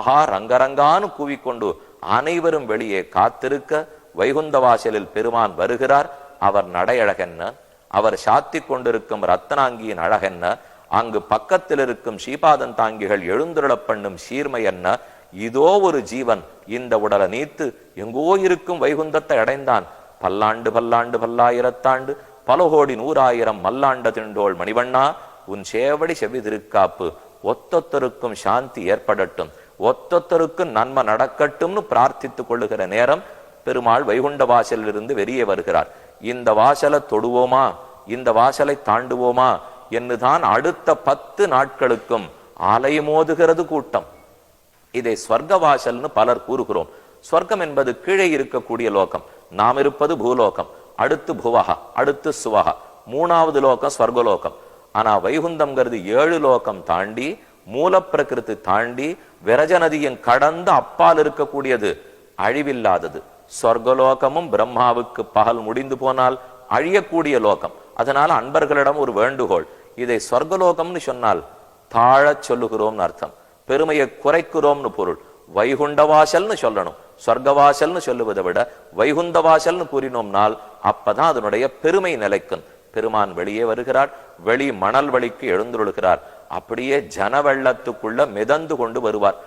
ஆஹா ரங்கரங்கான்னு கூவிக்கொண்டு அனைவரும் வெளியே காத்திருக்க வைகுந்த வாசலில் பெருமான் வருகிறார். அவர் நடையழகென்ன, அவர் சாத்தி கொண்டிருக்கும் ரத்தனாங்கியின் அழகென்ன, அங்கு பக்கத்தில் இருக்கும் ஸ்ரீபாதன் தாங்கிகள் எழுந்துருளப் பண்ணும் சீர்மை என்ன. இதோ ஒரு ஜீவன் இந்த உடலை நீத்து எங்கோ இருக்கும் வைகுந்தத்தை அடைந்தான். பல்லாண்டு பல்லாண்டு பல்லாயிரத்தாண்டு பல கோடி 100,000 மல்லாண்ட திண்டோள் மணிவண்ணா, உன் சேவடி செவி திருக்காப்பு ஒத்தொத்தருக்கும் சாந்தி ஏற்படட்டும், ஒத்தொத்தருக்கும் நன்மை நடக்கட்டும்னு பிரார்த்தித்துக் கொள்ளுகிற நேரம் பெருமாள் வைகுண்ட வாசலில் இருந்து வெளியே வருகிறார். இந்த வாசலை தொடுவோமா, இந்த வாசலை தாண்டுவோமா என்றுதான் அடுத்த 10 நாட்களுக்கும் அலைமோதுகிறது கூட்டம். இதை ஸ்வர்க்க வாசல்னு பலர் கூறுகிறோம். ஸ்வர்க்கம் என்பது கீழே இருக்கக்கூடிய லோகம், நாம் இருப்பது பூலோகம், அடுத்து புவகா, அடுத்து சுவகா, 3வது லோகம் ஸ்வர்கலோகம். ஆனா வைகுந்தம்ங்கிறது 7 லோகம் தாண்டி, மூல பிரகிருதி தாண்டி, விரஜ நதியின் கடந்து அப்பால் இருக்கக்கூடியது, அழிவில்லாதது. சொர்க்கலோகமும் பிரம்மாவுக்கு பகல் முடிந்து போனால் அழியக்கூடிய லோகம். அதனால அன்பர்களிடம் ஒரு வேண்டுகோள், இதை சொர்க்கலோகம்னு சொன்னால் தாழச் சொல்லுகிறோம்னு அர்த்தம், பெருமையை குறைக்கிறோம்னு பொருள். வைகுண்டவாசல்னு சொல்லணும், சொர்க்கவாசல்னு சொல்லுவதை விட வைகுந்தவாசல்னு கூறினோம்னால் அப்பதான் அதனுடைய பெருமை நிலைக்கும். பெருமான் வெளியே வருகிறார், வெளி மணல் வழிக்கு எழுந்துள்ளுகிறார். அப்படியே ஜன வெள்ளத்துக்குள்ள மிதந்து கொண்டு வருவார்.